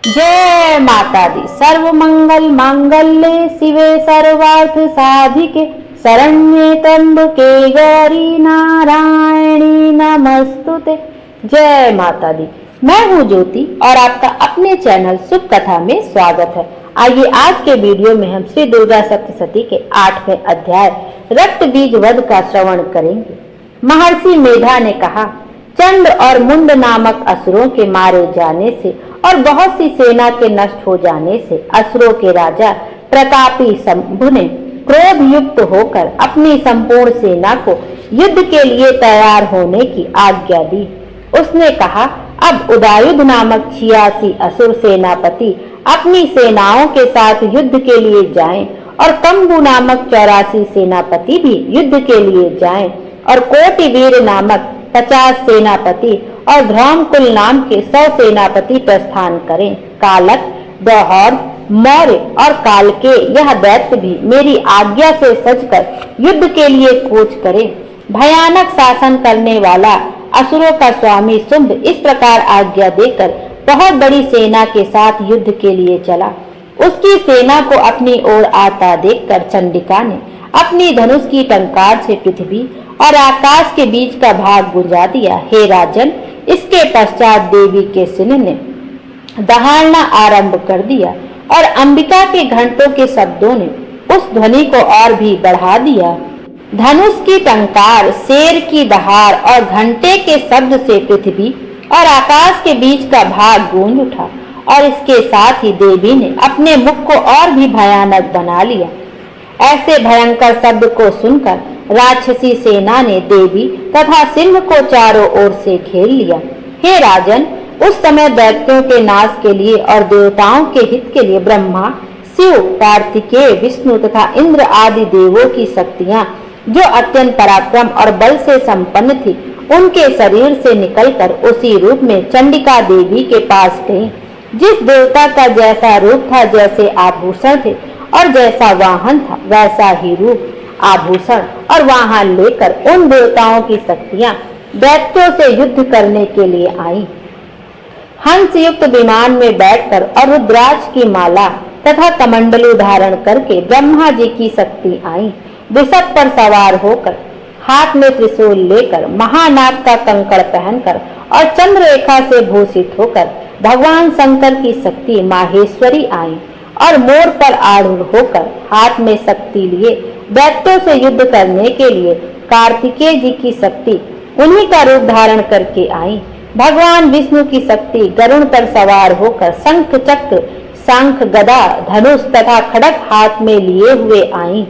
जय माता दी। सर्व मंगल मांगल्ये शिवे सर्वार्थ साधिके शरण्ये त्र्यंबके गौरी नारायणी नमस्तुते। जय माता दी। मैं हूँ ज्योति और आपका अपने चैनल शुभ कथा में स्वागत है। आइए आज के वीडियो में हम श्री दुर्गा सप्तशती के 8वें अध्याय रक्त बीज वध का श्रवण करेंगे। महर्षि मेधा ने कहा, चंड और मुंड नामक असुरों के मारे जाने से और बहुत सी सेना के नष्ट हो जाने से असुरों के राजा प्रतापी शंभु ने क्रोध युक्त होकर अपनी संपूर्ण सेना को युद्ध के लिए तैयार होने की आज्ञा दी। उसने कहा, अब उदायुध नामक 86 असुर सेनापति अपनी सेनाओं के साथ युद्ध के लिए जाएं और कंबु नामक 84 सेनापति भी युद्ध के लिए जाएं और कोटिवीर नामक 50 सेनापति और ध्रुमकुल नाम के 100 सेनापति प्रस्थान करें। कालक, दौहर, मौर्य और काल के यह दैत्य भी मेरी आज्ञा से सजकर युद्ध के लिए कूच करें। भयानक शासन करने वाला असुरों का स्वामी शुंभ इस प्रकार आज्ञा देकर बहुत बड़ी सेना के साथ युद्ध के लिए चला। उसकी सेना को अपनी ओर आता देखकर चंडिका ने अपनी धनुष की टंकार से पृथ्वी और आकाश के बीच का भाग गुंजा दिया। हे राजन, इसके पश्चात देवी के सिंह ने दहाड़ना आरंभ कर दिया और अंबिका के घंटों के शब्दों ने उस ध्वनि को और भी बढ़ा दिया। धनुष की टंकार, शेर की दहाड़ और घंटे के शब्द से पृथ्वी और आकाश के बीच का भाग गूंज उठा और इसके साथ ही देवी ने अपने मुख को और भी भयानक बना लिया। ऐसे भयंकर शब्द को सुनकर राक्षसी सेना ने देवी तथा सिंह को चारों ओर से घेर लिया। हे राजन, उस समय दैत्यों के नाश के लिए और देवताओं के हित के लिए ब्रह्मा, शिव, कार्तिकेय, विष्णु तथा इंद्र आदि देवों की शक्तियां जो अत्यंत पराक्रम और बल से संपन्न थी, उनके शरीर से निकलकर उसी रूप में चंडिका देवी के पास गईं। जिस देवता का जैसा रूप था, जैसे आभूषण थे और जैसा वाहन था, वैसा ही रूप, आभूषण और वाहन लेकर उन देवताओं की शक्तियां दैत्यों से युद्ध करने के लिए आईं। हंस युक्त विमान में बैठकर और रुद्राक्ष की माला तथा कमंडलू धारण करके ब्रह्मा जी की शक्ति आई। वृषभ पर सवार होकर, हाथ में त्रिशूल लेकर, महानाग का कंकड़ पहनकर और चंद्ररेखा से भूषित होकर भगवान शंकर की शक्ति माहेश्वरी आई और मोर पर आरूढ़ होकर हाथ में शक्ति लिए दैत्यों से युद्ध करने के लिए कार्तिकेय जी की शक्ति उन्हीं का रूप धारण करके आई। भगवान विष्णु की शक्ति गरुड़ पर सवार होकर शंख, चक्र, शंख, गदा, धनुष तथा खड़ग हाथ में लिए हुए आई।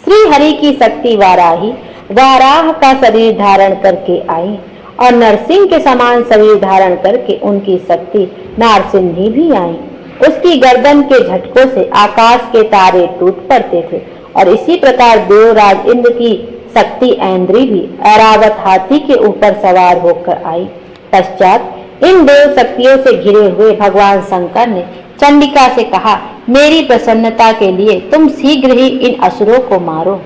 श्री हरि की शक्ति वाराही वाराह का शरीर धारण करके आई और नरसिंह के समान शरीर धारण करके उनकी शक्ति नारसिंही भी आई। उसकी गर्दन के झटकों से आकाश के तारे टूट पड़ते थे और इसी प्रकार देवराज इंद्र की शक्ति ऐन्द्री भी ऐरावत हाथी के ऊपर सवार होकर आई। पश्चात इन देव शक्तियों से घिरे हुए भगवान शंकर ने चंडिका से कहा, मेरी प्रसन्नता के लिए तुम शीघ्र ही इन असुरों को मारो।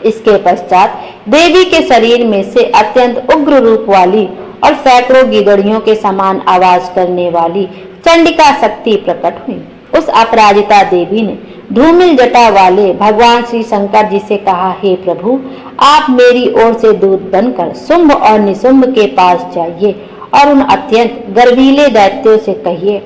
इसके पश्चात देवी के शरीर में से अत्यंत उग्र रूप वाली और सैकड़ों गिदड़ियों के समान आवाज करने वाली चंडिका शक्ति प्रकट हुई। उस अपराजिता देवी ने धूमिल जटा वाले भगवान श्री शंकर जी से कहा, हे प्रभु, आप मेरी ओर से दूत बनकर शुंभ और निशुंभ के पास जाइए और उन अत्यंत गर्वीले दैत्यों से कहिए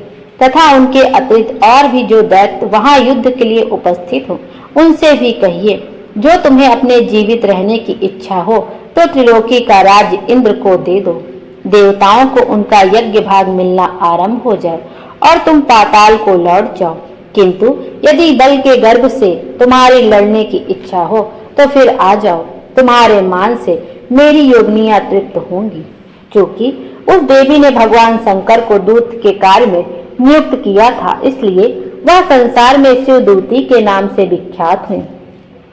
तथा उनके अतिरिक्त और भी जो दैत्य वहां युद्ध के लिए उपस्थित हो, उनसे भी कहिए, जो तुम्हें अपने जीवित रहने की इच्छा हो तो त्रिलोकी का राज्य इंद्र को दे दो। देवताओं को उनका यज्ञ भाग मिलना आरंभ हो जाए और तुम पाताल को लौट जाओ। किंतु यदि बल के गर्भ से तुम्हारी लड़ने की इच्छा हो तो फिर आ जाओ, तुम्हारे मान से मेरी योगिनियां तृप्त होंगी। क्योंकि उस देवी ने भगवान शंकर को दूत के कार्य में नियुक्त किया था, इसलिए वह संसार में शिवदूती के नाम से विख्यात हुई।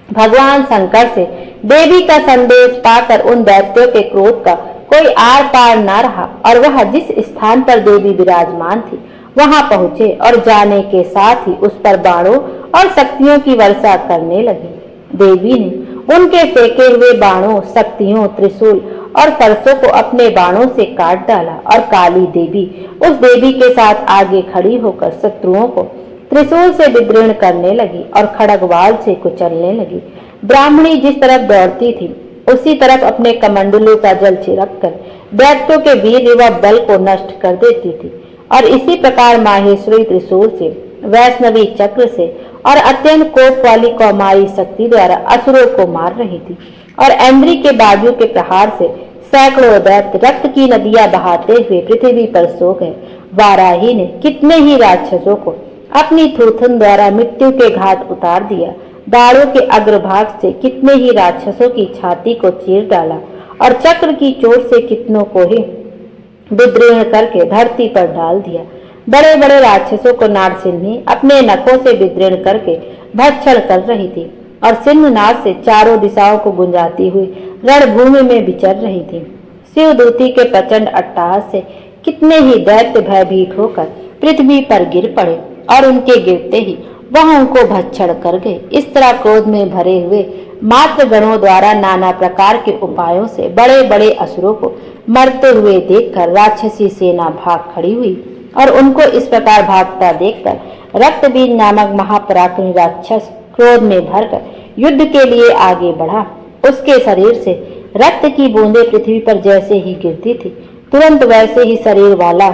भगवान शंकर से देवी का संदेश पाकर उन दैत्यों के क्रोध का कोई आर पार न रहा और वह जिस स्थान पर देवी विराजमान थी वहां पहुंचे और जाने के साथ ही उस पर बाणों और शक्तियों की वर्षा करने लगे। देवी ने उनके फेंके हुए बाणों, शक्तियों, त्रिशूल और फरसों को अपने बाणों से काट डाला। और काली देवी उस देवी के साथ आगे खड़ी होकर शत्रुओं को त्रिशूल से विदीर्ण करने लगी और खड़गवाल से कुचलने लगी। ब्राह्मणी जिस तरफ दौड़ती थी उसी तरफ अपने कमंडलू का जल छिड़ककर दैत्यों के वीर व बल को नष्ट कर देती थी। और इसी प्रकार माहेश्वरी त्रिशूल से, वैष्णवी चक्र से और अत्यंत कोप वाली कौमारी शक्ति द्वारा असुरों को मार रही थी। और ऐन्द्री के बाजू के प्रहार से सैकड़ों दैत्य रक्त की नदियां बहाते हुए पृथ्वी पर सो गए। वाराही ने कितने ही राक्षसों को अपनी थूथन द्वारा मृत्यु के घाट उतार दिया। दाढ़ों के अग्रभाग से कितने ही राक्षसों की छाती को चीर डाला और चक्र की चोट से कितनों को ही विदीर्ण करके धरती पर डाल दिया। बड़े बड़े राक्षसों को नारसिंही अपने नखों से विदीर्ण करके भक्षण कर रही थी और सिंहनाद से चारों दिशाओं को गुंजाती हुई रणभूमि में विचर रही थी। शिवदूती के प्रचंड अट्टहास से कितने ही दैत्य भयभीत होकर पृथ्वी पर गिर पड़े और उनके गिरते ही वह उनको भक्षण कर गए। इस तरह क्रोध में भरे हुए मात्र गणों द्वारा नाना प्रकार के उपायों से बड़े बड़े असुरों को मरते हुए देखकर राक्षसी सेना भाग खड़ी हुई। और उनको इस प्रकार भागता देखकर रक्तबीज नामक महापराक्रमी राक्षस क्रोध में भरकर युद्ध के लिए आगे बढ़ा। उसके शरीर से रक्त की बूंदें पृथ्वी पर जैसे ही गिरती थी, तुरंत वैसे ही शरीर वाला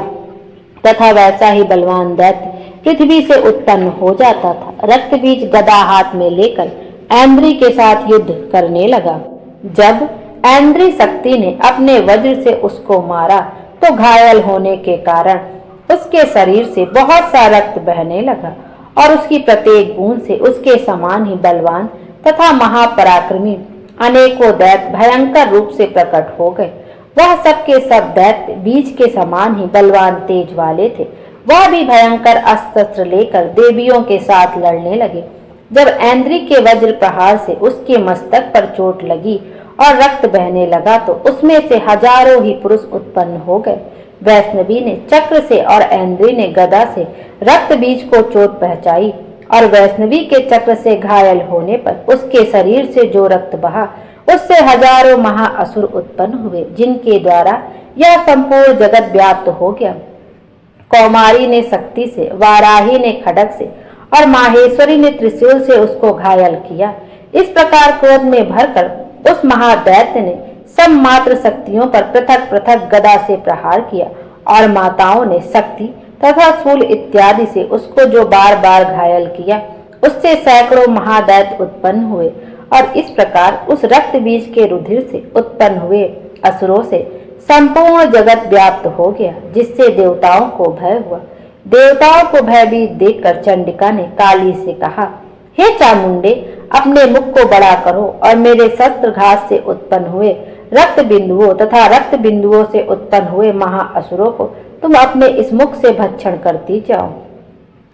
तथा वैसा ही बलवान दैत्य पृथ्वी से उत्पन्न हो जाता था। रक्तबीज गदा हाथ में लेकर ऐन्द्री के साथ युद्ध करने लगा। जब ऐन्द्री शक्ति ने अपने वज्र से उसको मारा तो घायल होने के कारण उसके शरीर से बहुत सा रक्त बहने लगा और उसकी प्रत्येक बूंद से उसके समान ही बलवान तथा महापराक्रमी अनेकों दैत्य भयंकर रूप से प्रकट हो गए। वह सब के सब दैत्य बीज के समान ही बलवान तेज वाले थे। वह भी भयंकर अस्त्र शस्त्र लेकर देवियों के साथ लड़ने लगे। जब ऐन्द्री के वज्र प्रहार से उसके मस्तक पर चोट लगी और रक्त बहने लगा तो उसमें से हजारों ही पुरुष उत्पन्न हो गए। वैष्णवी ने चक्र से और ऐन्द्री ने गदा से रक्त बीज को चोट पहुंचाई और वैष्णवी के चक्र से घायल होने पर उसके शरीर से जो रक्त बहा उससे हजारों महाअसुर उत्पन्न हुए, जिनके द्वारा यह संपूर्ण जगत व्याप्त हो गया। कौमारी ने शक्ति से, वाराही ने खड्ग से और माहेश्वरी ने त्रिशूल से उसको घायल किया। इस प्रकार क्रोध में भरकर उस महादैत्य ने सब मात्र शक्तियों पर पृथक पृथक गदा से प्रहार किया और माताओं ने शक्ति तथा शूल इत्यादि से उसको जो बार बार घायल किया, उससे सैकड़ों महादैत्य उत्पन्न हुए। और इस प्रकार उस रक्त बीज के रुधिर से उत्पन्न हुए असुरों से संपूर्ण जगत व्याप्त हो गया, जिससे देवताओं को भय हुआ। देवताओं को भयभीत देखकर चंडिका ने काली से कहा, हे चामुंडे, अपने मुख को बड़ा करो और मेरे शस्त्र घात से उत्पन्न हुए रक्त बिंदुओं तथा रक्त बिंदुओं से उत्पन्न हुए महाअसुरों को तुम अपने इस मुख से भक्षण करती जाओ।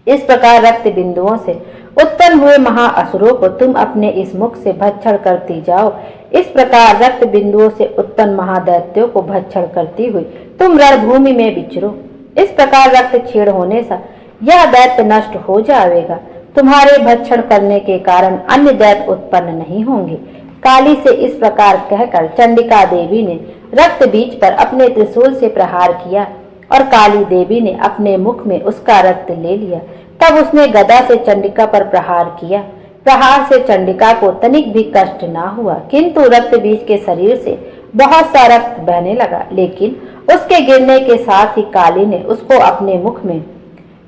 इस प्रकार रक्त बिंदुओं से उत्पन्न हुए महाअसुरों को तुम अपने इस मुख से भक्षण करती जाओ। इस प्रकार रक्त बिंदुओं से उत्पन्न महादैत्यों को भक्षण करती हुई तुम रणभूमि में विचरो। इस प्रकार रक्त क्षीण होने से यह दैत्य नष्ट हो जाएगा। तुम्हारे भक्षण करने के कारण अन्य दैत्य उत्पन्न नहीं होंगे। काली से इस प्रकार कहकर चंडिका देवी ने रक्त बीज पर अपने त्रिशूल से प्रहार किया और काली देवी ने अपने मुख में उसका रक्त ले लिया। तब उसने गदा से चंडिका पर प्रहार किया। प्रहार से चंडिका को तनिक भी कष्ट ना हुआ, किंतु रक्त बीज के शरीर से बहुत सा रक्त बहने लगा। लेकिन उसके गिरने के साथ ही काली ने उसको अपने मुख में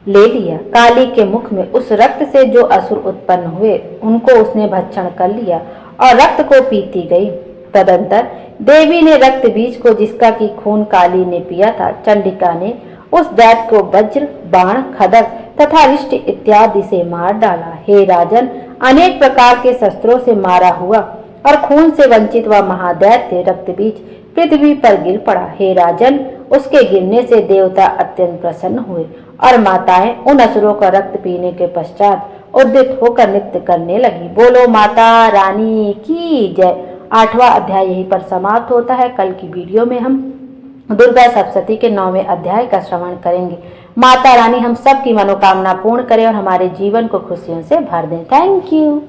ले लिया। काली के मुख में उस रक्त से जो असुर उत्पन्न हुए उनको उसने भक्षण कर लिया और रक्त को पीती गई। तदंतर देवी ने रक्त बीज को, जिसका की खून काली ने पिया था, चंडिका ने उस दैत्य को वज्र, बाण, खड्ग तथा रिष्ट इत्यादि से मार डाला। हे राजन, अनेक प्रकार के शस्त्रों से मारा हुआ और खून से वंचित हुआ महादैत्य रक्त बीज पृथ्वी पर गिर पड़ा। हे राजन, उसके गिरने से देवता अत्यंत प्रसन्न हुए और माताएं उन असुरों का रक्त पीने के पश्चात उद्यत होकर नृत्य करने लगी। बोलो माता रानी की जय। 8वां अध्याय यहीं पर समाप्त होता है। कल की वीडियो में हम दुर्गा सप्तशती के 9वें अध्याय का श्रवण करेंगे। माता रानी हम सब की मनोकामना पूर्ण करे और हमारे जीवन को खुशियों से भर दें। Thank you.